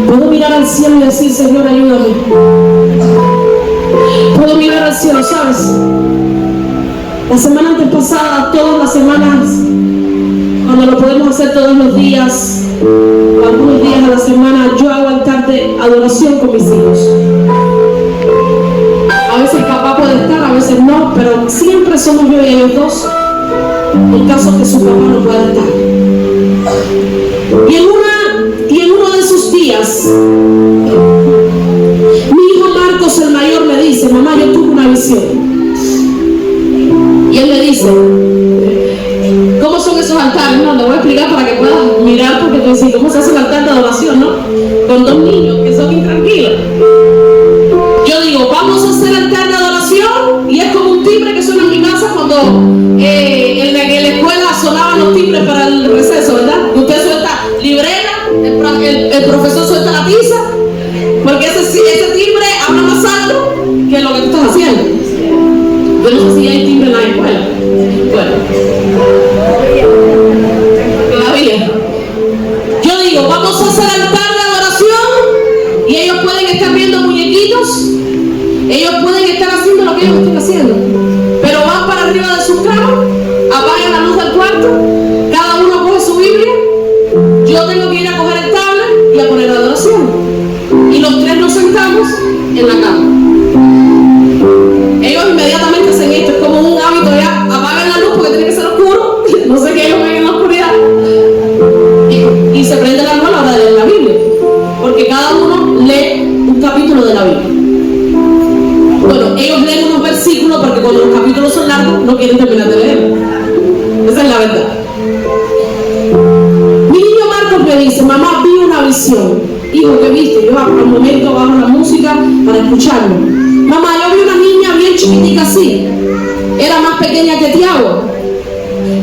puedo mirar al cielo y decir, Señor, ayúdame. Puedo mirar al cielo, ¿sabes? La semana antes pasada, todas las semanas, cuando lo podemos hacer todos los días, o algunos días a la semana, yo hago altar de adoración con mis hijos. A veces papá puede estar, a veces no, pero siempre somos yo y ellos dos, en caso que su papá no pueda estar. Y en uno de esos días, mi hijo Marcos, el mayor, me dice, mamá, yo tuve una visión. Y él me dice, ¿cómo son esos altares? No, le voy a explicar para que puedas mirar, porque tú dices, ¿cómo se hace un altar de adoración, no? Con dos niños que son intranquilos. Yo digo, vamos a hacer altar de adoración, y es como un timbre que suena en mi casa cuando en la escuela sonaban los timbres para el receso, ¿verdad? Usted suelta libreta, el profesor suelta la tiza, porque ese timbre habla más alto que lo que tú estás haciendo. Yo no sé si hay timbre en la escuela. Bueno, todavía. Yo digo, vamos a hacer altar de adoración, y ellos pueden estar viendo muñequitos, ellos pueden estar haciendo lo que ellos están haciendo, pero van para arriba de sus camas, apagan la luz del cuarto, cada uno coge su Biblia, yo tengo que ir a coger el tablet y a poner la adoración, y los tres nos sentamos en la cama. Ellos inmediatamente hacen esto, es como un hábito ya, apagan la luz porque tiene que ser oscuro, no sé qué ellos ven en la oscuridad, y se prende la luz a la hora de leer la Biblia, porque cada uno lee un capítulo de la Biblia. Bueno, ellos leen unos versículos porque cuando los capítulos son largos no quieren terminar de leer. Esa es la verdad. Mi niño Marcos me dice, mamá, vi una visión. Hijo, ¿qué viste? Yo al momento bajo la música para escucharlo. Mamá, yo vi una niña bien chiquitica así. Era más pequeña que Tiago.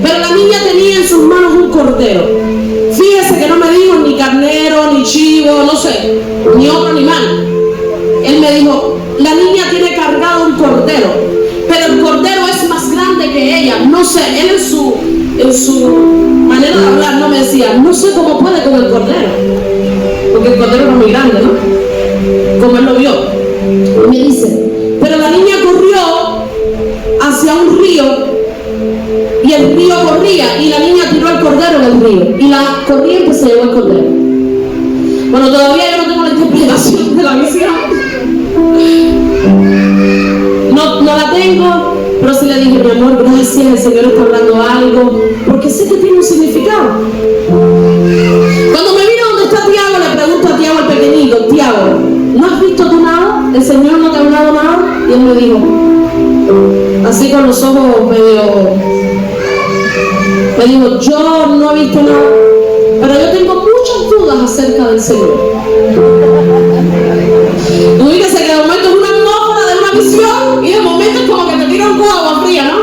Pero la niña tenía en sus manos un cordero. Fíjese que no me dijo ni carnero, ni chivo, no sé, ni otro animal. Él me dijo, la niña tiene cargado un cordero, pero el cordero es más grande que ella. No sé, él en su manera de hablar no me decía, no sé cómo puede con el cordero, porque el cordero era muy grande, ¿no? Como él lo vio. Y me dice, pero la niña corrió hacia un río, y el río corría, y la niña tiró el cordero en el río, y la corriente se llevó el cordero. Bueno, todavía yo no tengo la interpretación de la visión. No la tengo, pero sí le dije, mi amor, gracias, el Señor está hablando algo, porque sé que tiene un significado. Cuando me vino donde está Tiago, le pregunto a Tiago, el pequeñito, Tiago, ¿no has visto tú nada? ¿El Señor no te ha hablado nada? Y él me dijo, así con los ojos me dijo, yo no he visto nada, pero yo tengo muchas dudas acerca del Señor. Tú dices que de momento es una atmósfera de una visión, y de momento es como que te tiran con agua fría, ¿no?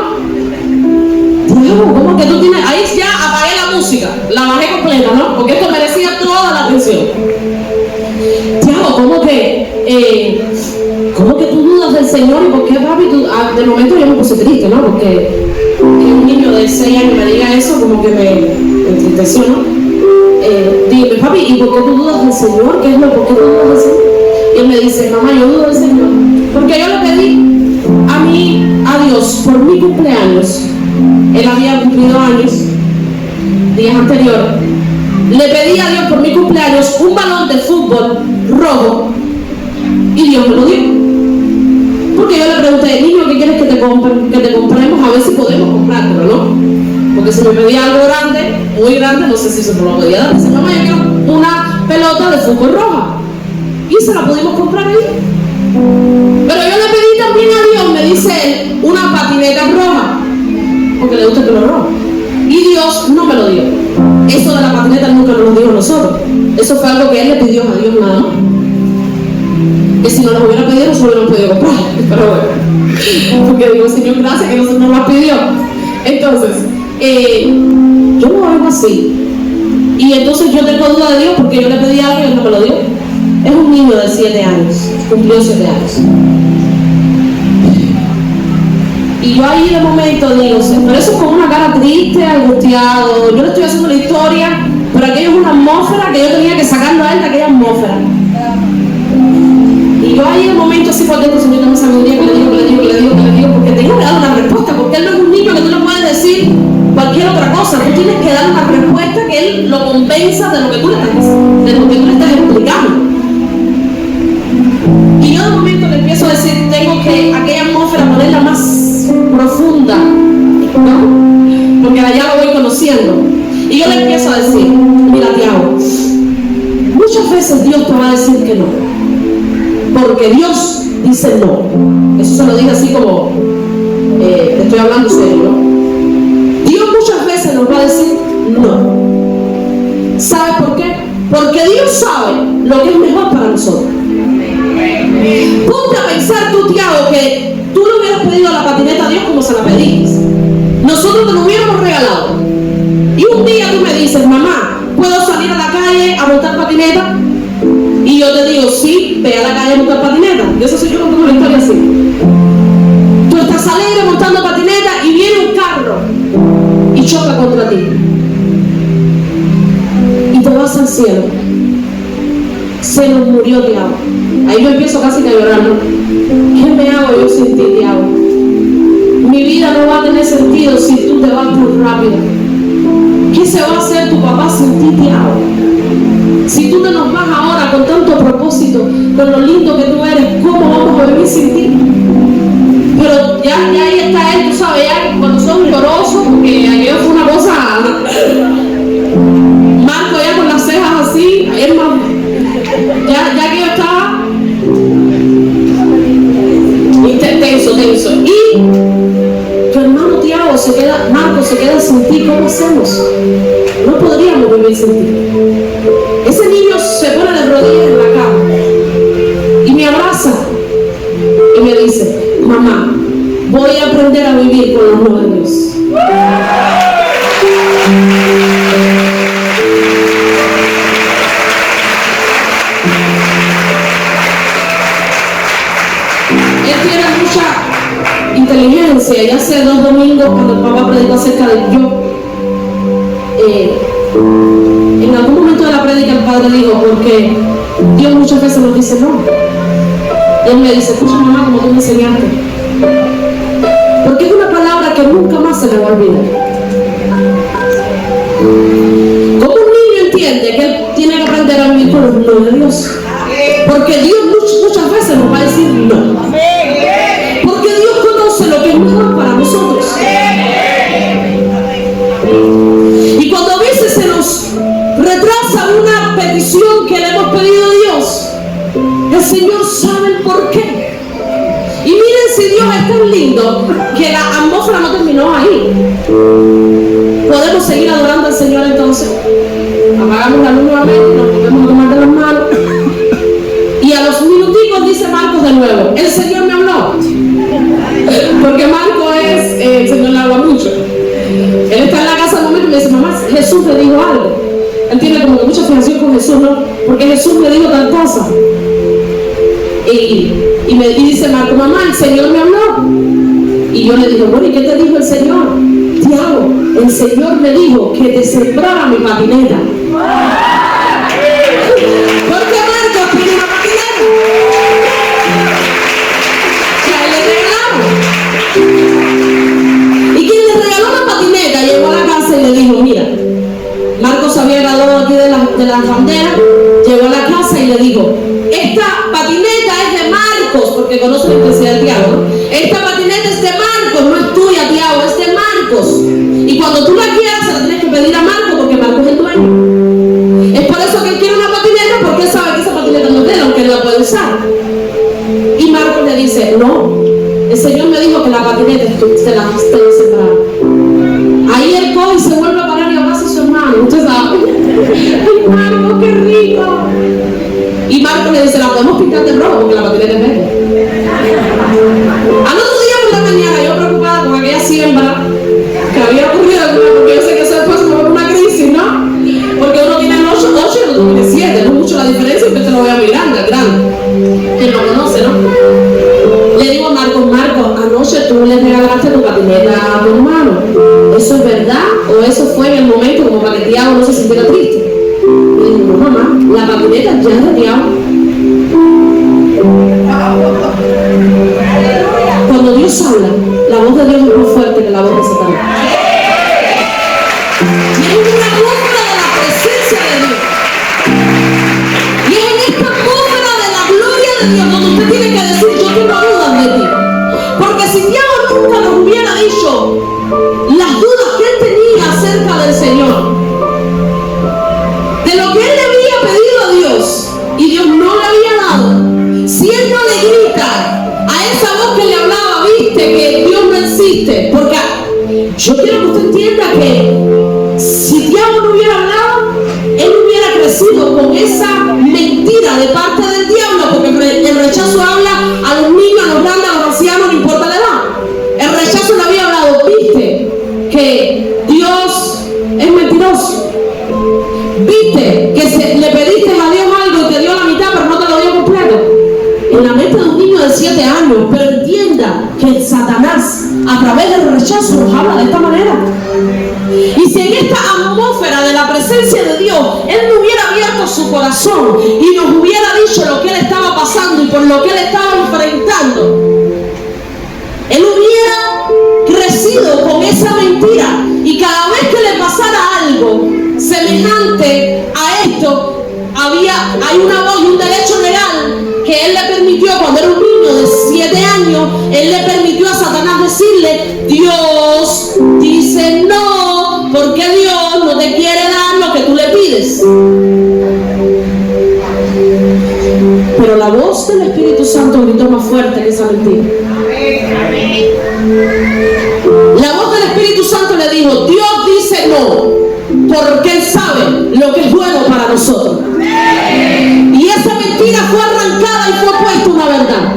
Dios, ¿cómo que tú tienes? Ahí ya apagué la música, la bajé completa, ¿no? Porque esto merecía toda la atención. Tiago, ¿cómo que tú dudas del Señor? ¿Y por qué, papi? De momento yo me puse triste, ¿no? Porque que un niño de 6 años me diga eso, como que me entristeció, ¿no? Dime, papi, ¿y por qué tú dudas del Señor? ¿Por qué tú dudas del Señor? Y él me dice, mamá, yo dudo del Señor, porque yo le pedí a Dios por mi cumpleaños. Él había cumplido años días anteriores. Le pedí a Dios por mi cumpleaños un balón de fútbol rojo, y Dios me lo dio. Porque yo le pregunté, niño, ¿qué quieres que te compremos? A ver si podemos comprártelo, ¿no? Porque si me pedía algo grande, muy grande, no sé si se me lo podía dar. Dice, mamá, yo quiero una pelota de fútbol roja. Y se la pudimos comprar ahí. Pero yo le pedí también a Dios, me dice él, una patineta roja, porque le gusta el color rojo. Y Dios no me lo dio. Eso de la patineta nunca nos lo dio a nosotros. Eso fue algo que él le pidió a Dios nada más. Que si no nos hubiera pedido, nosotros no hubiéramos podido comprar. Pero bueno, porque digo, Señor, gracias que no nos lo pidió. Entonces, yo no hago así. Y entonces yo tengo duda de Dios porque yo le pedí algo y Él no me lo dio. Es un niño de 7 años, cumplió 7 años. Y yo ahí de momento digo, pero eso es con una cara triste, angustiado. Yo le estoy haciendo la historia, pero aquello es una atmósfera que yo tenía que sacarlo a él de aquella atmósfera. Y yo ahí de momento así por dentro, Señor, dame sabiduría, que le digo, porque tengo que dar una respuesta, porque él no es un niño que tú le puedes decir cualquier otra cosa. Tú tienes que dar una respuesta que él lo convenza de lo que tú le estás explicando. Y yo de momento le empiezo a decir, tengo que aquella atmósfera ponerla más profunda, ¿no? Porque allá lo voy conociendo. Y yo le empiezo a decir, mira, Tiago, muchas veces Dios te va a decir que no, porque Dios dice no. Eso se lo digo así como, te estoy hablando serio, ¿no? Dios muchas veces nos va a decir no. ¿Sabes por qué? Porque Dios sabe lo que es mejor para nosotros. Ponte a pensar tú, Tiago, que tú le hubieras pedido la patineta a Dios como se la pedís. Nosotros te lo hubiéramos regalado. Y un día tú me dices, mamá, ¿puedo salir a la calle a montar patineta? Y yo te digo, sí, ve a la calle a montar patineta. Y eso soy yo contando una historia así. Tú estás alegre montando patineta y viene un carro y choca contra ti. Y te vas al cielo. Se nos murió Tiago. Ahí yo empiezo casi a llorar, ¿no? ¿Qué me hago yo sin ti, Tiago? Mi vida no va a tener sentido si tú te vas muy rápido. ¿Qué se va a hacer tu papá sin ti, Tiago? Si tú te nos vas ahora con tanto propósito, con lo lindo que tú eres, ¿cómo vamos a vivir sin ti? Pero ya ahí está él, tú sabes, ya cuando son llorosos, porque aquello fue una cosa. Marco ya con las cejas así, es más. Ya que yo estaba tenso. Y tu hermano Tiago Marco se queda sin ti. ¿Cómo hacemos? No podríamos vivir sin ti. Ese niño se pone de rodillas en la cama y me abraza y me dice, mamá, voy a aprender a vivir con los no de Dios. Inteligencia. Y hace 2 domingos cuando el papá predicó acerca del yo, en algún momento de la prédica el padre dijo, porque Dios muchas veces nos dice no, y él me dice, escucha mamá como tú me enseñaste, porque es una palabra que nunca más se le va a olvidar. Como un niño entiende que él tiene que aprender a vivir con los no de Dios, porque Dios muchas veces nos va a decir no, porque Dios conoce lo que es mejor para nosotros. Y cuando a veces se nos retrasa una petición que le hemos pedido a Dios, el Señor sabe el por qué. Y miren si Dios es tan lindo que la atmósfera no terminó ahí. Podemos seguir adorando al Señor entonces. Apagamos la luz nuevamente, nos volvemos a tomar de las manos. Y a los minuticos dice Marcos de nuevo, el Señor me habló. Porque Marcos el Señor le habla mucho. Él está en la casa de un momento y me dice, mamá, Jesús le dijo algo. Él tiene como que mucha fijación con Jesús, ¿no? Porque Jesús le dijo tal cosa. Y dice Marcos, mamá, el Señor me habló. Y yo le digo, bueno, ¿y qué te dijo el Señor? Tiago, el Señor me dijo que te sembrara mi patineta. Porque Marcos tiene una patineta. Que a él le regalaron. Y quien le regaló la patineta llegó a la casa y le dijo, mira, Marcos se había graduado aquí de las banderas, llegó a la casa y le dijo, esta patineta es de Marcos, porque conoce la intensidad de Tiago, ¿no? Esta patineta es de Marcos, no es tuya, Tiago, es de Marcos. Y cuando tú la quieras, se la tienes que pedir a Marcos, porque Marcos es el dueño. Es por eso que él quiere una patineta, porque él sabe que esa patineta no es de él, aunque él la puede usar. Y Marcos le dice, no, el Señor me dijo que la patineta te la sembrara. Ahí él coge y se vuelve a parar y abraza a su hermano. Usted sabe. ¡Ay, Marcos, qué rico! Y Marcos le dice, la podemos pintar de rojo porque la patineta es verde. Al otro día por la mañana, yo preocupada con aquella siembra que había ocurrido alguna conoce, ¿no? Le digo a Marcos, anoche tú le regalaste tu patineta a tu hermano. ¿Eso es verdad o eso fue en el momento como para que Tiago no se sintiera triste? Y le digo, no, mamá, la patineta ya es de Tiago. Cuando Dios habla, la voz de Dios es más fuerte que la voz de Satanás. Y es una atmósfera de la presencia de Dios. Y es en esta atmósfera de la gloria de Dios donde usted tiene que decir, yo tengo dudas de ti. Porque si Tiago nunca nos hubiera dicho las dudas que él tenía acerca del Señor, de lo que él le había pedido a Dios y Dios no le había dado, si él no le grita a esa voz que le hablaba, viste que Dios no existe, porque yo quiero que usted entienda que si Tiago no hubiera hablado, él hubiera crecido con esa mentira de parte del diablo, porque el rechazo habla a los niños, a los grandes, a los ancianos, no importa la edad. El rechazo le había hablado, viste que Dios es mentiroso, viste que le pediste a Dios algo y te dio la mitad pero no te lo dio completo. En la mente de un niño de 7 años, pero entienda que Satanás a través del rechazo nos habla de esta manera. Y si en esta atmósfera de la presencia de Dios él no hubiera abierto su corazón y nos hubiera dicho lo que él estaba pasando y por lo que él estaba enfrentando, él hubiera crecido con esa mentira, y cada vez que le pasara algo semejante a esto, hay una voz y un derecho legal que él le permitió. Cuando era un niño de 7 años, él le permitió a Satanás decirle, Dios dice no, porque Dios no te quiere dar lo que tú le pides. Pero la voz del Espíritu Santo gritó más fuerte que esa mentira. La voz del Espíritu Santo le dijo, Dios dice no, porque Él sabe lo que es bueno para nosotros. Y esa mentira fue arrancada y fue puesta una verdad.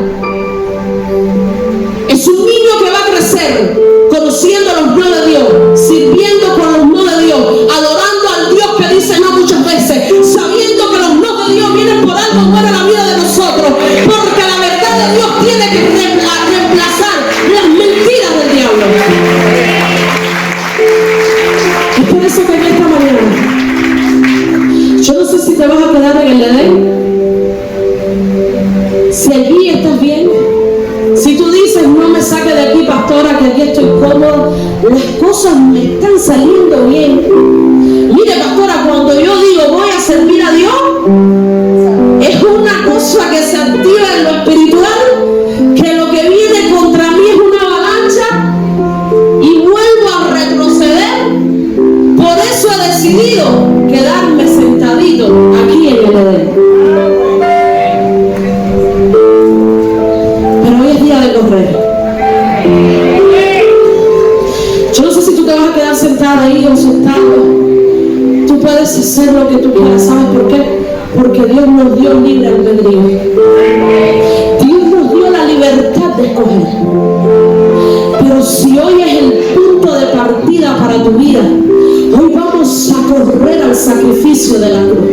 Es un niño que va a crecer conociendo los no de Dios, sirviendo con los no de Dios, adorando al Dios que dice no muchas veces, sabiendo que los no de Dios vienen por algo bueno en la vida de nosotros, porque la verdad de Dios tiene que reemplazar las mentiras del diablo. Es por eso que en esta mañana yo no sé si te vas a quedar en el Edén, si allí estás bien, si tú dices no me saque de aquí, pastora, que aquí estoy cómodo, las cosas me están saliendo bien. Mire, pastora, cuando yo digo voy a servir a Dios, es una cosa que se activa en lo espiritual, que lo que viene contra mí es una avalancha y vuelvo a retroceder. Por eso he decidido quedarme sentadito aquí en el Edén. Pero hoy es día de correr. Yo no sé si tú te vas a quedar sentada ahí o sentado. Tú puedes hacer lo que tú quieras. ¿Sabes por qué? Porque Dios nos dio libre albedrío. Dios nos dio la libertad de escoger. Pero si hoy es el punto de partida para tu vida, hoy vamos a correr al sacrificio de la cruz.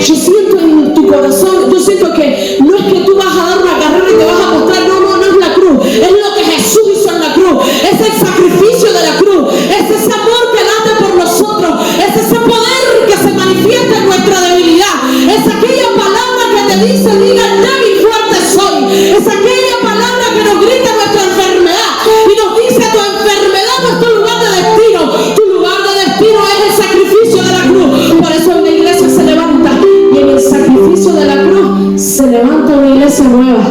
Yo siento en tu corazón, yo siento que no es que tú vas a dar una carrera y te vas a mostrar, no es la cruz, es lo que Jesús hizo en la cruz, es el sacrificio de la cruz, es ese amor que late por nosotros, es ese poder que se manifiesta en nuestra debilidad, es aquella palabra que te dice, diga débil, fuerte soy, es aquella palabra que nos grita nuestra enfermedad y nos dice tu enfermedad no es tu lugar de destino, tu lugar de destino es el sacrificio de la cruz. Por eso una iglesia se levanta y en el sacrificio de la cruz se levanta una iglesia nueva.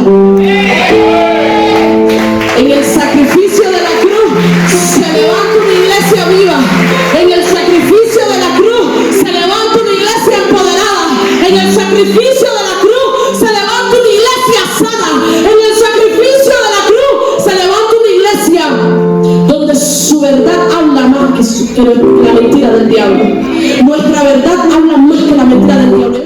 En el sacrificio de la cruz se levanta una iglesia viva. En el sacrificio de la cruz se levanta una iglesia empoderada. En el sacrificio de la cruz se levanta una iglesia sana. En el sacrificio de la cruz se levanta una iglesia donde su verdad habla más que la mentira del diablo. Nuestra verdad habla más que la mentira del diablo.